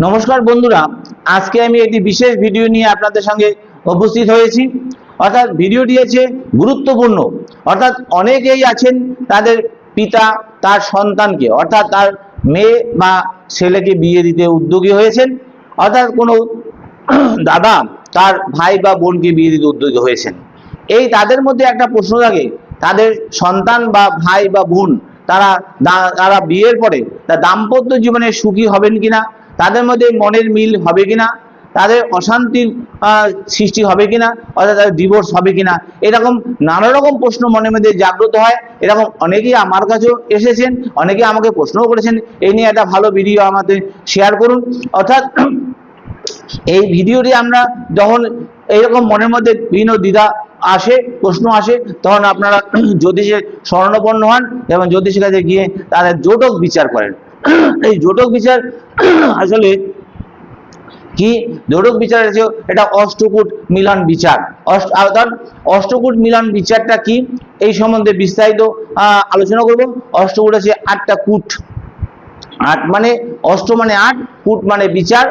নমস্কার বন্ধুরা, আজকে আমি একটি বিশেষ ভিডিও নিয়ে আপনাদের সঙ্গে উপস্থিত হয়েছি। অর্থাৎ ভিডিওটি আছে গুরুত্বপূর্ণ। অর্থাৎ অনেকেই আছেন তাদের পিতা তার সন্তানকে অর্থাৎ তার মেয়ে বা ছেলেকে বিয়ে দিতে উদ্যোগী হয়েছেন, অর্থাৎ কোনো দাদা তার ভাই বা বোনকে বিয়ে দিতে উদ্যোগী হয়েছেন। এই তাদের মধ্যে একটা প্রশ্ন থাকে, তাদের সন্তান বা ভাই বা বোন তারা তারা বিয়ের পরে তার দাম্পত্য জীবনে সুখী হবেন কিনা, তাদের মধ্যে মনের মিল হবে কিনা, তাদের অশান্তির সৃষ্টি হবে কিনা, অর্থাৎ তাদের ডিভোর্স হবে কিনা, এরকম নানা রকম প্রশ্ন মনের মধ্যে জাগ্রত হয়। এরকম অনেকেই আমার কাছেও এসেছেন, অনেকে আমাকে প্রশ্নও করেছেন। এই নিয়ে একটা ভালো ভিডিও আমাদের শেয়ার করুন। অর্থাৎ এই ভিডিওটি আমরা যখন এইরকম মনের মধ্যে বিভিন্ন দ্বিধা আসে, প্রশ্ন আসে, তখন আপনারা জ্যোতিষের শরণাপন্ন হন এবং জ্যোতিষের কাছে গিয়ে তাদের জোটক বিচার করেন। এই জোটক বিচার আসলে কি? জোটক বিচার আছে এটা অষ্টকূট মিলন বিচার। অর্থাৎ অষ্টকূট মিলন বিচারটা কি এই সম্বন্ধে বিস্তারিত আলোচনা করব। অষ্টকূট আছে 8টা কূট। 8 মানে অষ্ট মানে 8, কূট মানে বিচার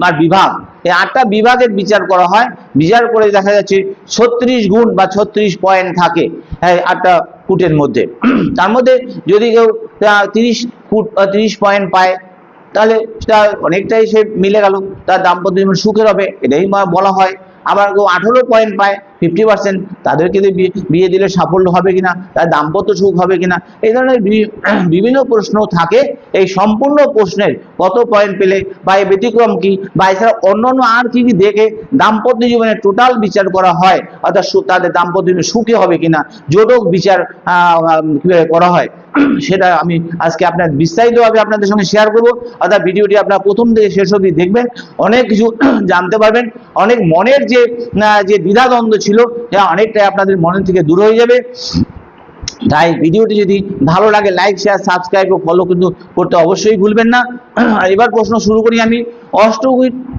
বা বিভাগ। এই 8টা বিভাগের বিচার করা হয়। বিচার করে দেখা যাচ্ছে 36 গুণ বা 36 পয়েন্ট থাকে 8টা কূটের মধ্যে। তার মধ্যে যদি কেউ 30 কূট 30 পয়েন্ট পায় তাহলে সেটা অনেকটাই সে মিলে গেল, তার দাম্পত্য জীবন সুখের হবে, এটাই বলা হয়। আবার কেউ 18 পয়েন্ট পায় 50%, তাদেরকে বিয়ে দিলে সাফল্য হবে কিনা, তার দাম্পত্য সুখ হবে কিনা, এই ধরনের বিভিন্ন প্রশ্ন থাকে। এই সম্পূর্ণ প্রশ্নের কত পয়েন্ট পেলে বা এই ব্যতিক্রম কি বা এছাড়া অন্যান্য আর কি কি দেখে দাম্পত্য জীবনে টোটাল বিচার করা হয়, অর্থাৎ তাদের দাম্পত্য জীবনে সুখী হবে কিনা, জোটক বিচার করা হয়, সেটা আমি আজকে আপনার বিস্তারিতভাবে আপনাদের সঙ্গে শেয়ার করব। অর্থাৎ ভিডিওটি আপনারা প্রথম থেকে শেষ অবধি দেখবেন, অনেক কিছু জানতে পারবেন। অনেক মনের যে দ্বিধাদ্বন্দ্ব ছিল অনেকটাই আপনাদের মনের থেকে দূর হয়ে যাবে। তাই ভিডিওটি যদি ভালো লাগে লাইক শেয়ার সাবস্ক্রাইব ও ফলো কিন্তু করতে অবশ্যই ভুলবেন না। এবার প্রশ্ন শুরু করি আমি।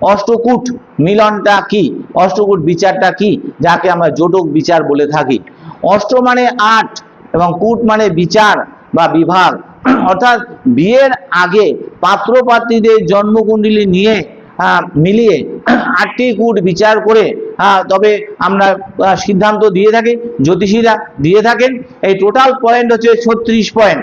অষ্টকূট মিলনটা কি? অষ্টকূট বিচারটা কি, যাকে আমরা জোটক বিচার বলে থাকি? অষ্ট মানে 8 এবং কূট মানে বিচার বা বিভাগ। অর্থাৎ বিয়ের আগে পাত্র পাত্রীদের জন্মকুণ্ডলী নিয়ে মিলিয়ে 8টি কূট বিচার করে তবে আমরা সিদ্ধান্ত দিয়ে থাকি, জ্যোতিষীরা দিয়ে থাকেন। এই টোটাল পয়েন্ট হচ্ছে 36 পয়েন্ট।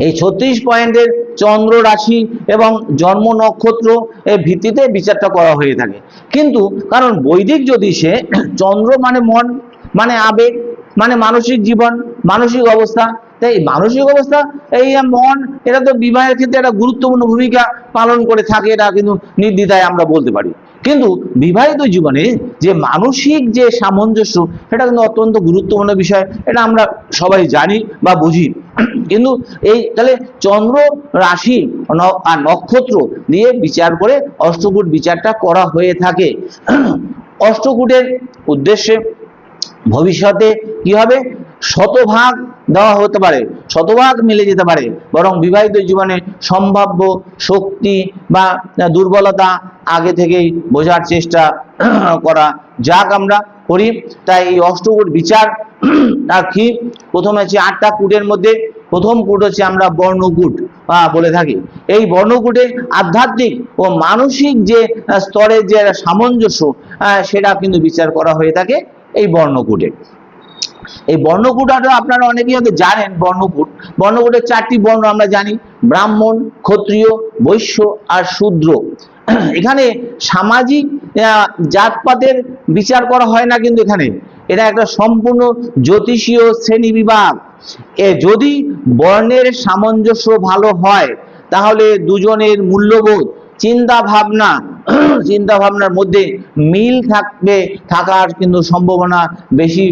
এই 36 পয়েন্টের চন্দ্র রাশি এবং জন্ম নক্ষত্র এর ভিত্তিতে বিচারটা করা হয়ে থাকে। কিন্তু কারণ বৈদিক জ্যোতিষে চন্দ্র মানে মন, মানে আবেগ, মানে মানসিক জীবন, মানসিক অবস্থা। তাই মানসিক অবস্থা, এই মন, এটা তো বিবাহের ক্ষেত্রে একটা গুরুত্বপূর্ণ ভূমিকা পালন করে থাকে, এটা কিন্তু নির্দ্বিধায় আমরা বলতে পারি। কিন্তু বিবাহিত জীবনে যে মানসিক যে সামঞ্জস্য, সেটা কিন্তু অত্যন্ত গুরুত্বপূর্ণ বিষয়, এটা আমরা সবাই জানি বা বুঝি। কিন্তু এই তাহলে চন্দ্র রাশি আর নক্ষত্র দিয়ে বিচার করে অষ্টকূট বিচারটা করা হয়ে থাকে। অষ্টকূটের উদ্দেশ্যে ভবিষ্যতে কি হবে? শতভাগ দেওয়া হতে পারে, শতভাগ মিলে যেতে পারে, বরং বিবাহিত জীবনে সম্ভাব্য শক্তি বা দুর্বলতা আগে থেকেই বোঝার চেষ্টা করা যাক আমরা করি। তাই এই অষ্টকূট বিচার কি? প্রথমে আছে 8টা কূটের মধ্যে প্রথম কূট হচ্ছে আমরা বর্ণকূট বলে থাকি। এই বর্ণকূটে আধ্যাত্মিক ও মানসিক যে স্তরের যে সামঞ্জস্য সেটা কিন্তু বিচার করা হয়ে থাকে এই বর্ণকূটে। এই বর্ণকূটটা আপনারা অনেকেই হয়তো জানেন। বর্ণকূটের 4টি বর্ণ আমরা জানি, ব্রাহ্মণ, ক্ষত্রিয়, বৈশ্য আর শূদ্র। এখানে সামাজিক জাতপাতের বিচার করা হয় না, কিন্তু এখানে এটা একটা সম্পূর্ণ জ্যোতিষীয় শ্রেণী বিভাগ। যদি বর্ণের সামঞ্জস্য ভালো হয় তাহলে দুজনের মূল্যবোধ চিন্তা ভাবনার মধ্যে মিল থাকার কিন্তু সম্ভাবনা বেশি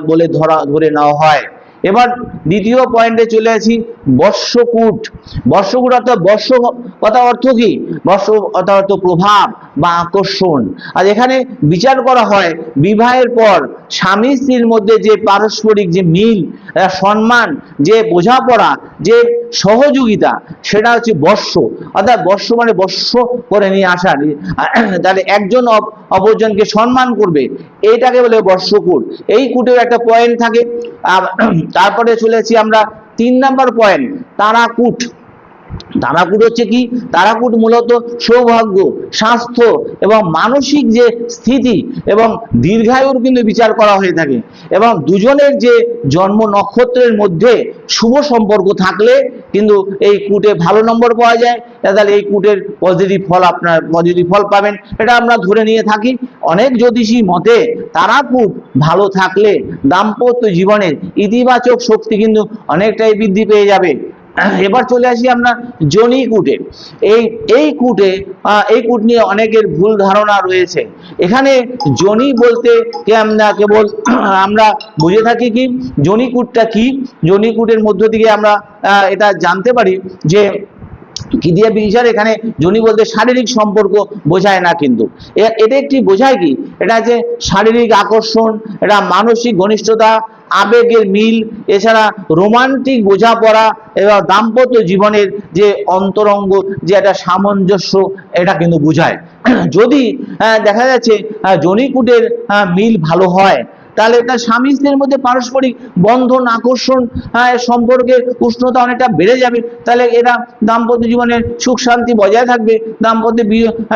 বলে ধরে নেওয়া হয়। এবার দ্বিতীয় পয়েন্টে চলে আসি, বর্ষকূট। বর্ষকূট অর্থাৎ বর্ষ কথা অর্থ কি? বর্ষ অর্থ প্রভাব বা আকর্ষণ। আর এখানে বিচার করা হয় বিবাহের পর স্বামী স্ত্রীর মধ্যে যে পারস্পরিক যে মিল, সম্মান, যে বোঝাপড়া, যে সহযোগিতা, সেটা হচ্ছে বর্ষ। অর্থাৎ বর্ষ মানে বর্ষ করে নিয়ে আসা, তাহলে একজন অপরজনকে সম্মান করবে, এইটাকে বলে বর্ষকূট। এই কূটের একটা পয়েন্ট থাকে। তারপরে চলেছি আমরা 3 নম্বর পয়েন্ট, তারাকূট। তারাকুট হচ্ছে কি? তারাকুট মূলত সৌভাগ্য, স্বাস্থ্য এবং মানসিক যে স্থিতি এবং দীর্ঘায়ুর কিন্তু বিচার করা হয়ে থাকে। এবং দুজনের যে জন্ম নক্ষত্রের মধ্যে শুভ সম্পর্ক থাকলে কিন্তু এই কুটে ভালো নম্বর পাওয়া যায়, তাহলে এই কুটের পজিটিভ ফল, আপনার পজিটিভ ফল পাবেন, এটা আমরা ধরে নিয়ে থাকি। অনেক জ্যোতিষী মতে তারাকুট ভালো থাকলে দাম্পত্য জীবনের ইতিবাচক শক্তি কিন্তু অনেকটাই বৃদ্ধি পেয়ে যাবে। এবার চলে আসি আমরা জনি কূটে। এই কূটে এই কূট নিয়ে অনেকের ভুল ধারণা রয়েছে। এখানে জনি বলতে কেবল আমরা বুঝে থাকি কি জনি কূটটা কি, জনি কূটের মধ্য থেকে আমরা এটা জানতে পারি যে কি দিয়ে বিচার। এখানে জনি বলতে শারীরিক সম্পর্ক বোঝায় না, কিন্তু এটা একটি বোঝায় কি, এটা যে শারীরিক আকর্ষণ, এটা মানসিক ঘনিষ্ঠতা, আবেগের মিল, এছাড়া রোমান্টিক বোঝাপড়া এবং দাম্পত্য জীবনের যে অন্তরঙ্গ যে একটা সামঞ্জস্য, এটা কিন্তু বোঝায়। যদি দেখা যাচ্ছে জনিকুটের মিল ভালো হয়, তাহলে তার স্বামী স্ত্রীর মধ্যে পারস্পরিক বন্ধন, আকর্ষণ, সম্পর্কের উষ্ণতা অনেকটা বেড়ে যাবে। তাহলে এরা দাম্পত্য জীবনের সুখ শান্তি বজায় থাকবে, দাম্পত্য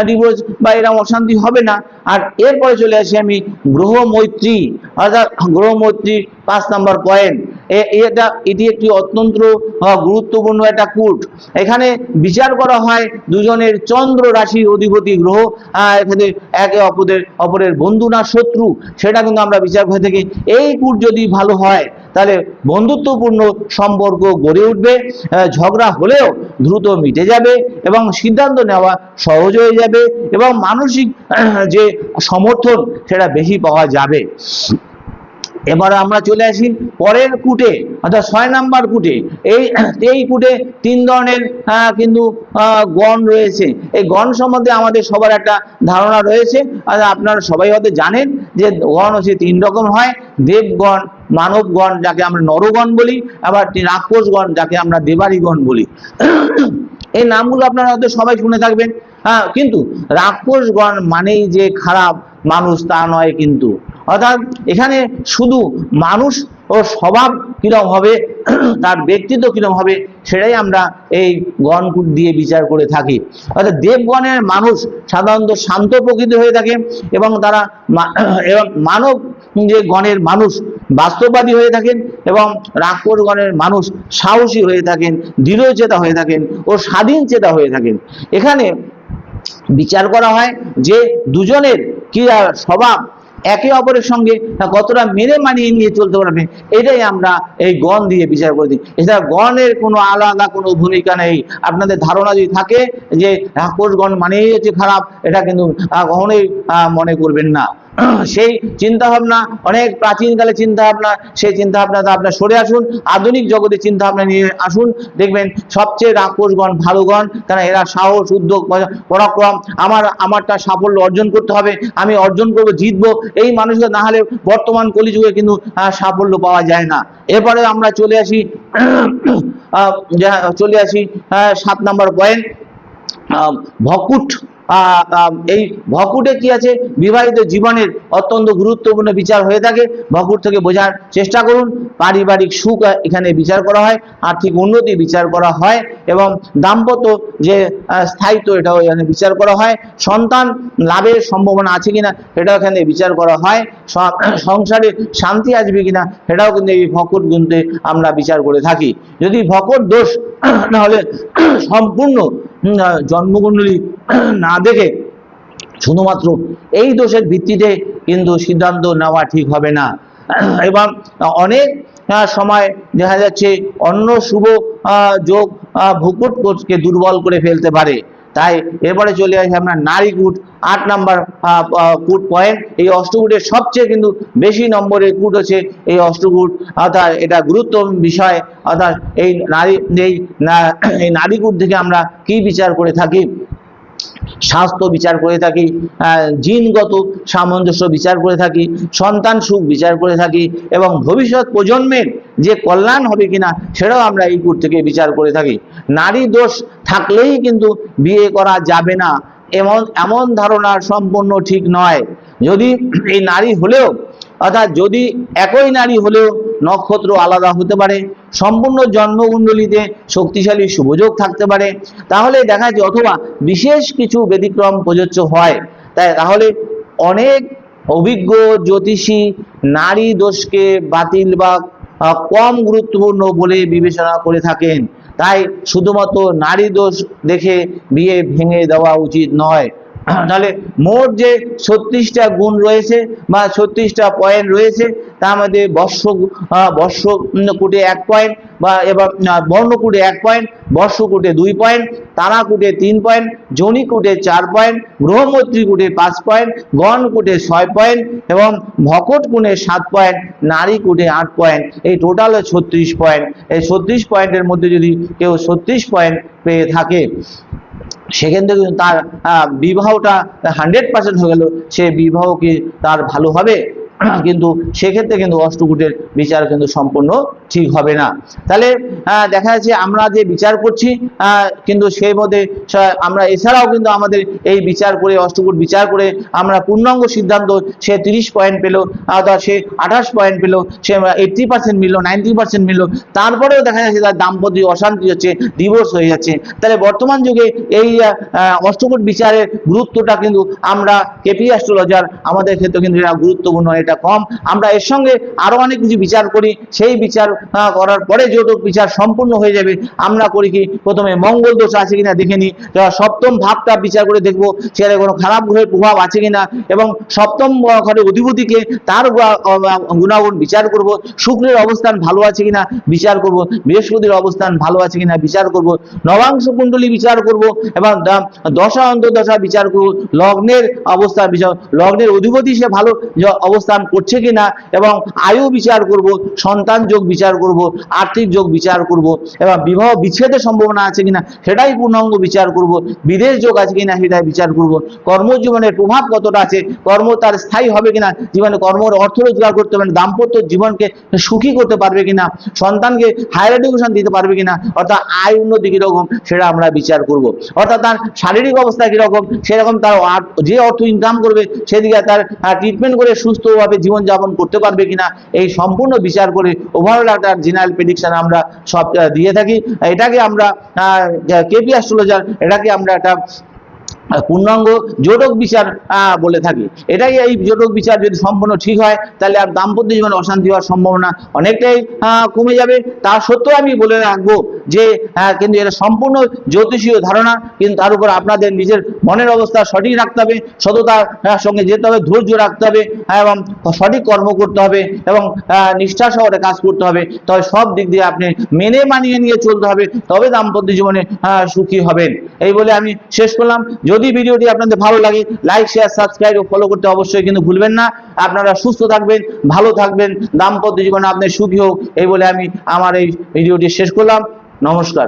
ডিভোর্স বা এরা অশান্তি হবে না। আর এরপরে চলে আসি আমি গ্রহ মৈত্রী, অর্থাৎ গ্রহ মৈত্রী 5 নম্বর পয়েন্ট। এটি একটি অত্যন্ত গুরুত্বপূর্ণ একটা কূট। এখানে বিচার করা হয় দুজনের চন্দ্র রাশির অধিপতি গ্রহ, এখানে একে অপরের বন্ধু না শত্রু, সেটা কিন্তু আমরা বিচার করে থাকি। এই কূট যদি ভালো হয় তাহলে বন্ধুত্বপূর্ণ সম্পর্ক গড়ে উঠবে, ঝগড়া হলেও দ্রুত মিটে যাবে এবং সিদ্ধান্ত নেওয়া সহজ হয়ে যাবে এবং মানসিক যে সমর্থন সেটা বেশি পাওয়া যাবে। এবার আমরা চলে আসি পরের কূটে, অর্থাৎ 6 নাম্বার কূটে। এই কূটে 3 ধরনের কিন্তু গণ রয়েছে। এই গণ সম্বন্ধে আমাদের সবার একটা ধারণা রয়েছে, আর আপনারা সবাই হয়তো জানেন যে গণ হচ্ছে 3 রকম হয়: দেবগণ, মানবগণ যাকে আমরা নরগণ বলি, আবার রাক্ষসগণ যাকে আমরা দেবারিগণ বলি। এই নামগুলো আপনারা হয়তো সবাই শুনে থাকবেন। কিন্তু রাক্ষসগণ মানেই যে খারাপ মানুষ তা নয়, কিন্তু অর্থাৎ এখানে শুধু মানুষ ও স্বভাব কিরকম হবে, তার ব্যক্তিত্ব কিরকম হবে, সেটাই আমরা এই গণকূট দিয়ে বিচার করে থাকি। অর্থাৎ দেবগণের মানুষ সাধারণত শান্ত প্রকৃতি হয়ে থাকে এবং তারা এবং মানব যে গণের মানুষ বাস্তববাদী হয়ে থাকেন এবং রাক্ষস গণের মানুষ সাহসী হয়ে থাকেন, দৃঢ়চেতা হয়ে থাকেন ও স্বাধীন চেতা হয়ে থাকেন। এখানে বিচার করা হয় যে দুজনের কি স্বভাব একে অপরের সঙ্গে কতটা মেনে মানিয়ে নিয়ে চলতে পারবে, এটাই আমরা এই গণ দিয়ে বিচার করে দিই। এছাড়া গণের কোনো আলাদা কোনো ভূমিকা নেই। আপনাদের ধারণা যদি থাকে যে রাক্ষস গণ মানেই হচ্ছে খারাপ, এটা কিন্তু কখনোই মনে করবেন না। সেই চিন্তা ভাবনা অনেক প্রাচীনকালে চিন্তা ভাবনা, সেই চিন্তা ভাবনাতে আপনার সরে আসুন, আধুনিক জগতে চিন্তা ভাবনা নিয়ে আসুন। দেখবেন সবচেয়ে রাক্ষসগণ ভালো গণ, কারণ এরা সাহস, উদ্যোগ, পরাক্রম, আমারটা সাফল্য অর্জন করতে হবে, আমি অর্জন করবো, জিতবো, এই মানুষকে না হলে বর্তমান কলিযুগে কিন্তু সাফল্য পাওয়া যায় না। এরপরে আমরা চলে আসি 7 নম্বর পয়েন্ট, ভকুট। এই ভকুটে কি আছে, বিবাহিত জীবনের অত্যন্ত গুরুত্বপূর্ণ বিচার হয়ে থাকে। ভকুট থেকে বোঝার চেষ্টা করুন। পারিবারিক সুখ এখানে বিচার করা হয়, আর্থিক উন্নতি বিচার করা হয় এবং দাম্পত্য যে স্থায়িত্ব এটাও এখানে বিচার করা হয়। সন্তান লাভের সম্ভাবনা আছে কিনা সেটাও এখানে বিচার করা হয়। সংসারে শান্তি আসবে কিনা সেটাও কিন্তু এই ভকুট গুনতে আমরা বিচার করে থাকি। যদি ভকুট দোষ না হলে সম্পূর্ণ জন্মকুণ্ডলী না দেখে শুধুমাত্র এই দোষের ভিত্তিতে কিন্তু সিদ্ধান্ত নেওয়া ঠিক হবে না। এবং অনেক সময় দেখা যাচ্ছে অন্য শুভ যোগ ভকুট কোষকে দুর্বল করে ফেলতে পারে। তাই এরপরে চলে আসি আমরা নারীকূট, 8 নম্বর কূট পয়েন্ট। এই অষ্টকূটের সবচেয়ে কিন্তু বেশি নম্বরের কূট হচ্ছে এই অষ্টকূট, অর্থাৎ এটা গুরুত্বপূর্ণ বিষয়। অর্থাৎ এই নারীকূট থেকে আমরা কি বিচার করে থাকি? স্বাস্থ্য বিচার করে থাকি, জিনগত সামঞ্জস্য বিচার করে থাকি, সন্তান সুখ বিচার করে থাকি এবং ভবিষ্যৎ প্রজন্মের যে কল্যাণ হবে কিনা সেটাও আমরা এই কূট থেকে বিচার করে থাকি। নারী দোষ থাকলেই কিন্তু বিয়ে করা যাবে না, এমন ধারণা সম্পূর্ণ ঠিক নয়। যদি এই নারী হলেও, অর্থাৎ যদি একই নারী হলেও নক্ষত্র আলাদা হতে পারে, সম্পূর্ণ জন্মকুণ্ডলিতে শক্তিশালী শুভযোগ থাকতে পারে, তাহলে দেখা যায়, অথবা বিশেষ কিছু ব্যতিক্রম প্রযোজ্য হয়, তাহলে অনেক অভিজ্ঞ জ্যোতিষী নারী দোষকে বাতিল বা কম গুরুত্বপূর্ণ বলে বিবেচনা করে থাকেন। তাই শুধুমাত্র নারী দোষ দেখে বিয়ে ভেঙে দেওয়া উচিত নয়। তাহলে মোট যে 36টা গুণ রয়েছে বা 36টা পয়েন্ট রয়েছে, তার মধ্যে বর্ষকূটে 1 পয়েন্ট, বা এবার বর্ণকূটে 1 পয়েন্ট, বর্ষকূটে 2 পয়েন্ট, তারাকূটে 3 পয়েন্ট, জনিকূটে 4 পয়েন্ট, গ্রহমৈত্রীকূটে 5 পয়েন্ট, গণকূটে 6 পয়েন্ট এবং ভকটকূটে 7 পয়েন্ট, নারীকূটে 8 পয়েন্ট। এই টোটাল 36 পয়েন্ট। এই 36 পয়েন্টের মধ্যে যদি কেউ 36 পয়েন্ট পেয়ে থাকে, সেখান থেকে তার বিবাহটা 100% হয়ে গেল, সে বিবাহকে তার ভালো হবে, কিন্তু সেক্ষেত্রে কিন্তু অষ্টকূটের বিচার কিন্তু সম্পূর্ণ ঠিক হবে না। তাহলে দেখা যাচ্ছে আমরা যে বিচার করছি, কিন্তু সেই মধ্যে আমরা এছাড়াও কিন্তু আমাদের এই বিচার করে, অষ্টকূট বিচার করে আমরা পূর্ণাঙ্গ সিদ্ধান্ত, সে 30 পয়েন্ট পেল, অথবা সে 28 পয়েন্ট পেল, সে 80% মিলল, 90% মিলল, তারপরেও দেখা যাচ্ছে তার দাম্পত্য অশান্তি হচ্ছে, ডিভোর্স হয়ে যাচ্ছে। তাহলে বর্তমান যুগে এই অষ্টকূট বিচারের গুরুত্বটা কিন্তু আমরা কেপি অ্যাস্ট্রোলজার আমাদের ক্ষেত্রে কিন্তু এটা গুরুত্বপূর্ণ, এটা কম। আমরা এর সঙ্গে আরো অনেক কিছু বিচার করি, সেই বিচার করার পরে যেহেতু বিচার সম্পূর্ণ হয়ে যাবে, আমরা করি কি, প্রথমে মঙ্গল দোষ আছে কিনা দেখে নিই, সপ্তম ভাবটা বিচার করে দেখবো সেখানে কোনো খারাপ গ্রহের প্রভাব আছে কিনা, এবং সপ্তম ঘরের অধিপতিকে তার গুণাগুণ বিচার করব, শুক্রের অবস্থান ভালো আছে কিনা বিচার করব, বৃহস্পতির অবস্থান ভালো আছে কিনা বিচার করব, নবাংশ কুণ্ডলী বিচার করব, এবং দশা অন্তর্দশা বিচার করব, লগ্নের অবস্থান বিচার, লগ্নের অধিপতি সে ভালো অবস্থান করছে কিনা, এবং আয়ু বিচার করব, সন্তান যোগ বিচার করব, আর্থিক যোগ বিচার করব, এবং বিবাহ বিচ্ছেদের সম্ভাবনা আছে কিনা সেটাই পূর্ণাঙ্গ বিচার করব, বিদেশ যোগ আছে কিনা সেটাই বিচার করব, কর্মজীবনের প্রভাব কতটা আছে, কর্ম তার স্থায়ী হবে কিনা, জীবনে কর্মের অর্থ রোজগার করতে পারবে, দাম্পত্য জীবনকে সুখী করতে পারবে কিনা, সন্তানকে হায়ার এডুকেশন দিতে পারবে কিনা, অর্থাৎ আয় উন্নতি কিরকম সেটা আমরা বিচার করব, অর্থাৎ তার শারীরিক অবস্থা কিরকম, সেরকম তার যে অর্থ ইনকাম করবে সেদিকে তার ট্রিটমেন্ট করে সুস্থভাবে জীবনযাপন করতে পারবে কিনা, এই সম্পূর্ণ বিচার করে ওভারঅল একটা জেনারেল প্রেডিকশন আমরা সব দিয়ে থাকি। এটাকে আমরা কেপি অ্যাস্ট্রোলজার, এটাকে আমরা একটা পূর্ণাঙ্গ জোটক বিচার বলে থাকি। এটাই, এই জোটক বিচার যদি সম্পূর্ণ ঠিক হয়, তাহলে আর দাম্পত্য জীবনে অশান্তি হওয়ার সম্ভাবনা অনেকটাই কমে যাবে। তা সত্ত্বেও আমি বলে রাখবো যে কিন্তু এটা সম্পূর্ণ জ্যোতিষীয় ধারণা, কিন্তু তার উপর আপনাদের নিজের মনের অবস্থা সঠিক রাখতে হবে, সততার সঙ্গে যেতে হবে, ধৈর্য রাখতে হবে, এবং সঠিক কর্ম করতে হবে, এবং নিষ্ঠা সহকারে কাজ করতে হবে। তবে সব দিক দিয়ে আপনি মেনে মানিয়ে নিয়ে চলতে হবে, তবে দাম্পত্য জীবনে সুখী হবেন। এই বলে আমি শেষ করলাম। যদি ভিডিওটি আপনাদের ভালো লাগে, লাইক, শেয়ার, সাবস্ক্রাইব ও ফলো করতে অবশ্যই কিন্তু ভুলবেন না। আপনারা সুস্থ থাকবেন, ভালো থাকবেন, দাম্পত্য জীবনে আপনার সুখী হোক, এই বলে আমি আমার এই ভিডিওটি শেষ করলাম। নমস্কার।